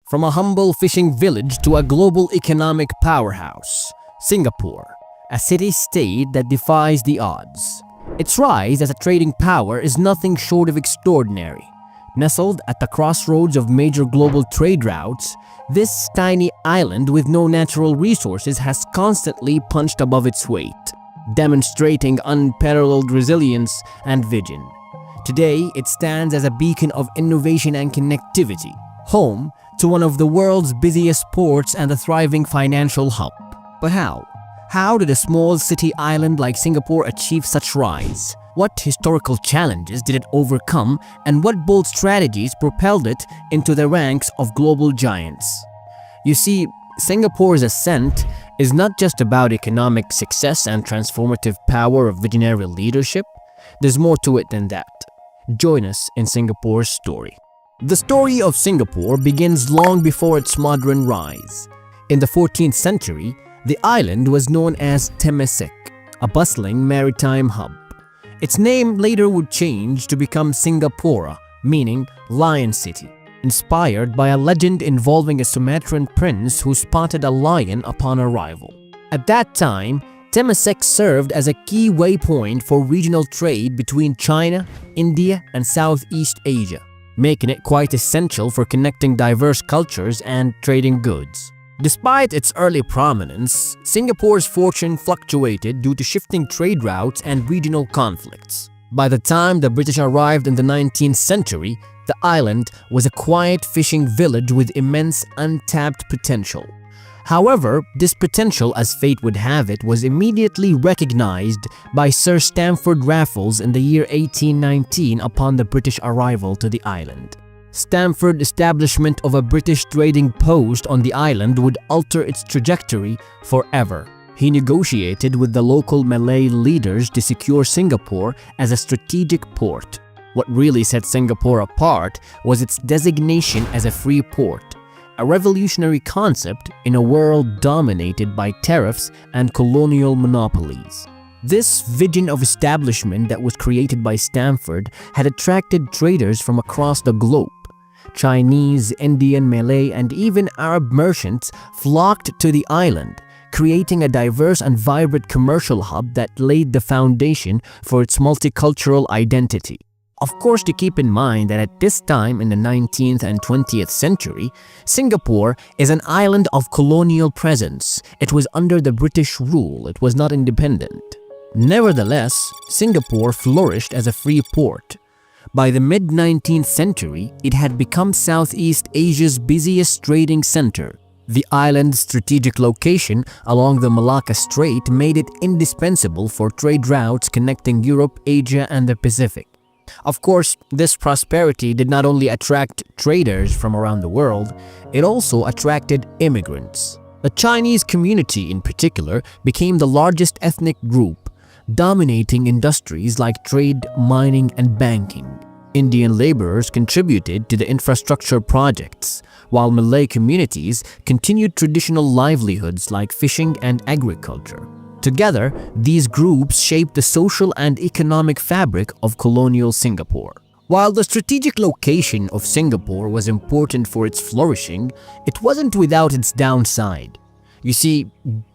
From a humble fishing village to a global economic powerhouse, Singapore, a city-state that defies the odds. Its rise as a trading power is nothing short of extraordinary. Nestled at the crossroads of major global trade routes, this tiny island with no natural resources has constantly punched above its weight, demonstrating unparalleled resilience and vision. Today, it stands as a beacon of innovation and connectivity, home to one of the world's busiest ports and a thriving financial hub. But how? How did a small city island like Singapore achieve such rise? What historical challenges did it overcome, and what bold strategies propelled it into the ranks of global giants? You see, Singapore's ascent is not just about economic success and transformative power of visionary leadership. There's more to it than that. Join us in Singapore's story. The story of Singapore begins long before its modern rise. In the 14th century, the island was known as Temasek, a bustling maritime hub. Its name later would change to become Singapura, meaning Lion City, inspired by a legend involving a Sumatran prince who spotted a lion upon arrival. At that time, Temasek served as a key waypoint for regional trade between China, India, and Southeast Asia, making it quite essential for connecting diverse cultures and trading goods. Despite its early prominence, Singapore's fortune fluctuated due to shifting trade routes and regional conflicts. By the time the British arrived in the 19th century, the island was a quiet fishing village with immense untapped potential. However, this potential, as fate would have it, was immediately recognized by Sir Stamford Raffles in the year 1819 upon the British arrival to the island. Stamford's establishment of a British trading post on the island would alter its trajectory forever. He negotiated with the local Malay leaders to secure Singapore as a strategic port. What really set Singapore apart was its designation as a free port, a revolutionary concept in a world dominated by tariffs and colonial monopolies. This vision of establishment that was created by Stamford had attracted traders from across the globe. Chinese, Indian, Malay, and even Arab merchants flocked to the island, creating a diverse and vibrant commercial hub that laid the foundation for its multicultural identity. Of course, to keep in mind that at this time in the 19th and 20th century, Singapore is an island of colonial presence. It was under the British rule. It was not independent. Nevertheless, Singapore flourished as a free port. By the mid-19th century, it had become Southeast Asia's busiest trading center. The island's strategic location along the Malacca Strait made it indispensable for trade routes connecting Europe, Asia, and the Pacific. Of course, this prosperity did not only attract traders from around the world, it also attracted immigrants. The Chinese community in particular became the largest ethnic group, dominating industries like trade, mining, and banking. Indian laborers contributed to the infrastructure projects, while Malay communities continued traditional livelihoods like fishing and agriculture. Together, these groups shaped the social and economic fabric of colonial Singapore. While the strategic location of Singapore was important for its flourishing, it wasn't without its downside. You see,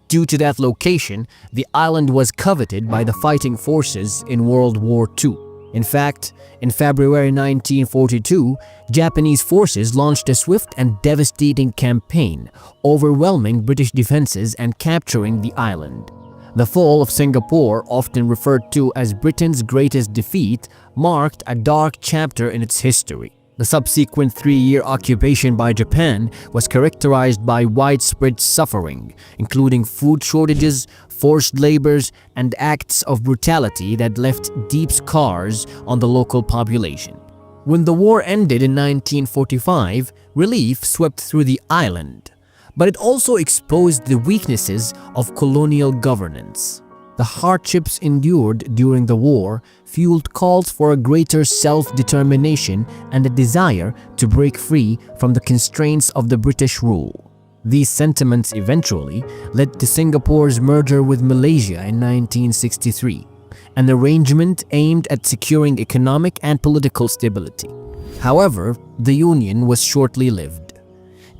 due to that location, the island was coveted by the fighting forces in World War II. In fact, in February 1942, Japanese forces launched a swift and devastating campaign, overwhelming British defenses and capturing the island. The fall of Singapore, often referred to as Britain's greatest defeat, marked a dark chapter in its history. The subsequent 3-year occupation by Japan was characterized by widespread suffering, including food shortages, forced labors, and acts of brutality that left deep scars on the local population. When the war ended in 1945, relief swept through the island. But it also exposed the weaknesses of colonial governance. The hardships endured during the war fueled calls for a greater self-determination and a desire to break free from the constraints of the British rule. These sentiments eventually led to Singapore's merger with Malaysia in 1963, an arrangement aimed at securing economic and political stability. However, the union was shortly lived.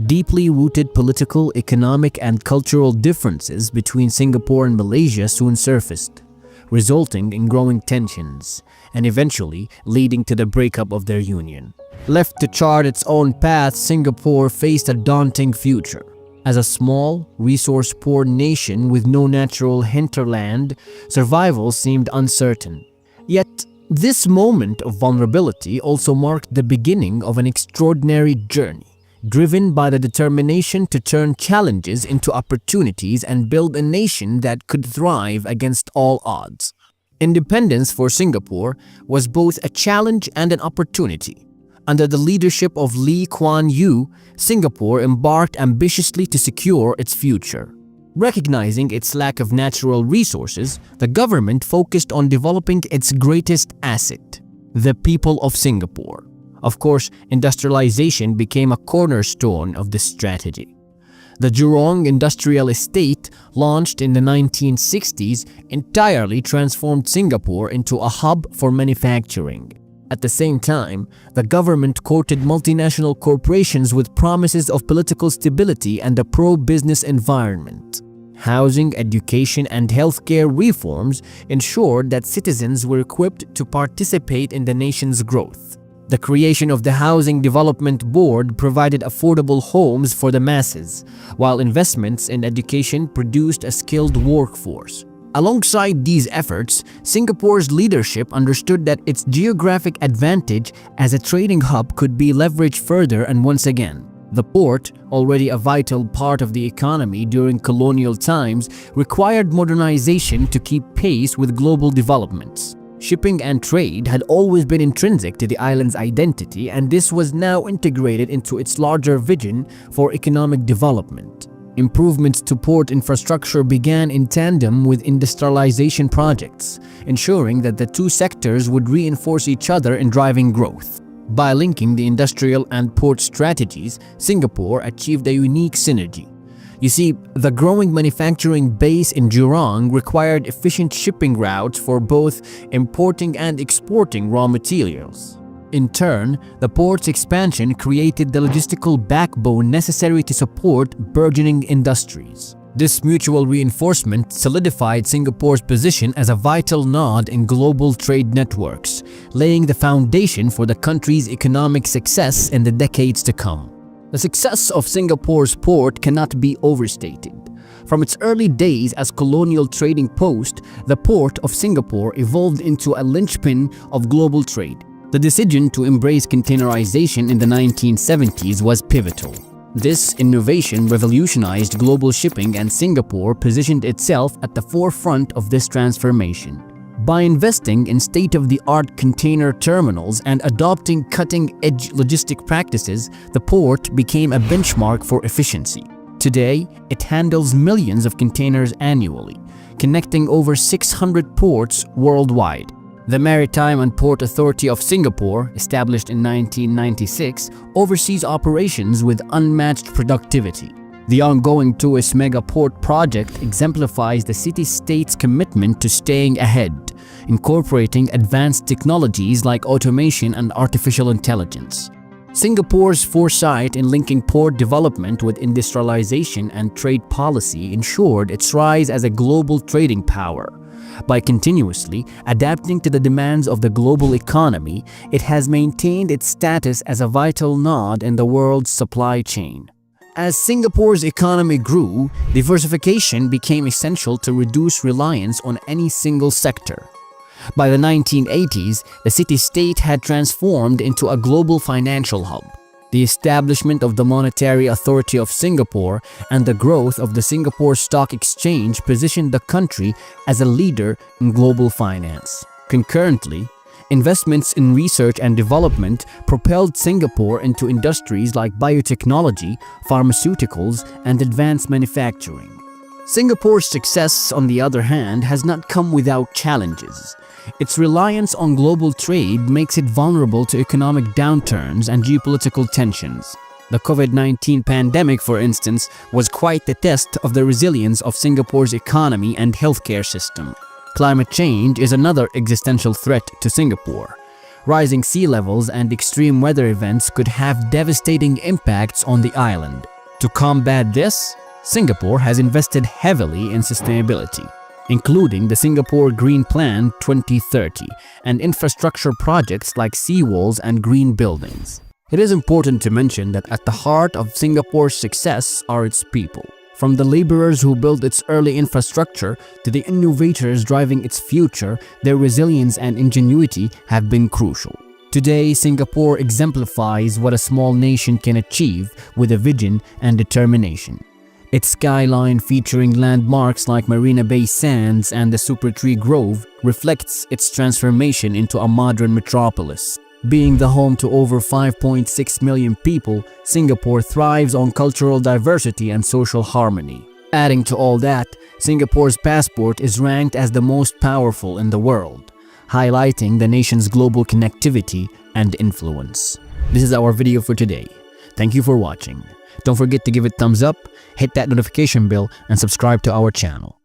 deeply rooted political, economic, and cultural differences between Singapore and Malaysia soon surfaced, resulting in growing tensions and eventually leading to the breakup of their union. Left to chart its own path, Singapore faced a daunting future. As a small, resource-poor nation with no natural hinterland, survival seemed uncertain. Yet, this moment of vulnerability also marked the beginning of an extraordinary journey, driven by the determination to turn challenges into opportunities and build a nation that could thrive against all odds. Independence for Singapore was both a challenge and an opportunity. Under the leadership of Lee Kuan Yew, Singapore embarked ambitiously to secure its future. Recognizing its lack of natural resources, the government focused on developing its greatest asset, the people of Singapore. Of course, industrialization became a cornerstone of this strategy. The Jurong Industrial Estate, launched in the 1960s, entirely transformed Singapore into a hub for manufacturing. At the same time, the government courted multinational corporations with promises of political stability and a pro-business environment. Housing, education, and healthcare reforms ensured that citizens were equipped to participate in the nation's growth. The creation of the Housing Development Board provided affordable homes for the masses, while investments in education produced a skilled workforce. Alongside these efforts, Singapore's leadership understood that its geographic advantage as a trading hub could be leveraged further, and once again, the port, already a vital part of the economy during colonial times, required modernization to keep pace with global developments. Shipping and trade had always been intrinsic to the island's identity, and this was now integrated into its larger vision for economic development. Improvements to port infrastructure began in tandem with industrialization projects, ensuring that the two sectors would reinforce each other in driving growth. By linking the industrial and port strategies, Singapore achieved a unique synergy. You see, the growing manufacturing base in Jurong required efficient shipping routes for both importing and exporting raw materials. In turn, the port's expansion created the logistical backbone necessary to support burgeoning industries. This mutual reinforcement solidified Singapore's position as a vital node in global trade networks, laying the foundation for the country's economic success in the decades to come. The success of Singapore's port cannot be overstated. From its early days as colonial trading post, the port of Singapore evolved into a linchpin of global trade. The decision to embrace containerization in the 1970s was pivotal. This innovation revolutionized global shipping, and Singapore positioned itself at the forefront of this transformation. By investing in state-of-the-art container terminals and adopting cutting-edge logistic practices, the port became a benchmark for efficiency. Today, it handles millions of containers annually, connecting over 600 ports worldwide. The Maritime and Port Authority of Singapore, established in 1996, oversees operations with unmatched productivity. The ongoing Tuas Mega Port project exemplifies the city-state's commitment to staying ahead, incorporating advanced technologies like automation and artificial intelligence. Singapore's foresight in linking port development with industrialization and trade policy ensured its rise as a global trading power. By continuously adapting to the demands of the global economy, it has maintained its status as a vital node in the world's supply chain. As Singapore's economy grew, diversification became essential to reduce reliance on any single sector. By the 1980s, the city-state had transformed into a global financial hub. The establishment of the Monetary Authority of Singapore and the growth of the Singapore Stock Exchange positioned the country as a leader in global finance. Concurrently, investments in research and development propelled Singapore into industries like biotechnology, pharmaceuticals, and advanced manufacturing. Singapore's success, on the other hand, has not come without challenges. Its reliance on global trade makes it vulnerable to economic downturns and geopolitical tensions. The COVID-19 pandemic, for instance, was quite the test of the resilience of Singapore's economy and healthcare system. Climate change is another existential threat to Singapore. Rising sea levels and extreme weather events could have devastating impacts on the island. To combat this, Singapore has invested heavily in sustainability, including the Singapore Green Plan 2030 and infrastructure projects like seawalls and green buildings. It is important to mention that at the heart of Singapore's success are its people. From the laborers who built its early infrastructure to the innovators driving its future, their resilience and ingenuity have been crucial. Today, Singapore exemplifies what a small nation can achieve with a vision and determination. Its skyline featuring landmarks like Marina Bay Sands and the Super Tree Grove reflects its transformation into a modern metropolis. Being the home to over 5.6 million people, Singapore thrives on cultural diversity and social harmony. Adding to all that, Singapore's passport is ranked as the most powerful in the world, highlighting the nation's global connectivity and influence. This is our video for today. Thank you for watching. Don't forget to give it thumbs up, hit that notification bell, and subscribe to our channel.